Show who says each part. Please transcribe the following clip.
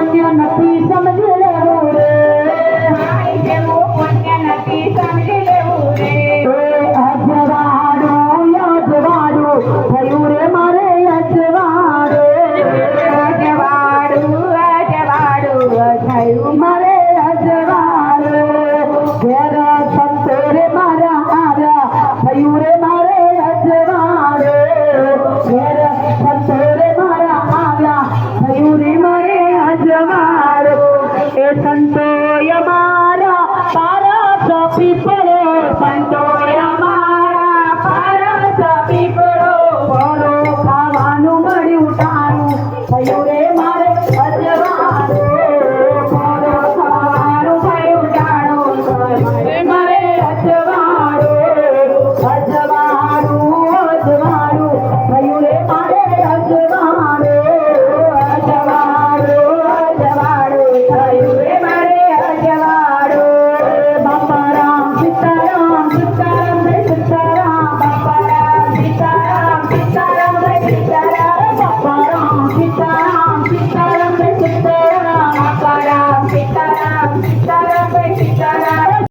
Speaker 1: પુણ્ય નથી સમજી લેવું રે ભાઈ જેવું પુણ્ય નથી સમજી લેવું રે અજવાળું થયું રે મારે અજવાળું થયું મારે અજવાળું ઘેર સંતો રે મારા આવ્યા થયું રે મારે અજવાળું ઘેર સંતો રે મારા આવ્યા થયું રે મારે અજવાળું એ સંતો અમારા પારા પીપળો સંતો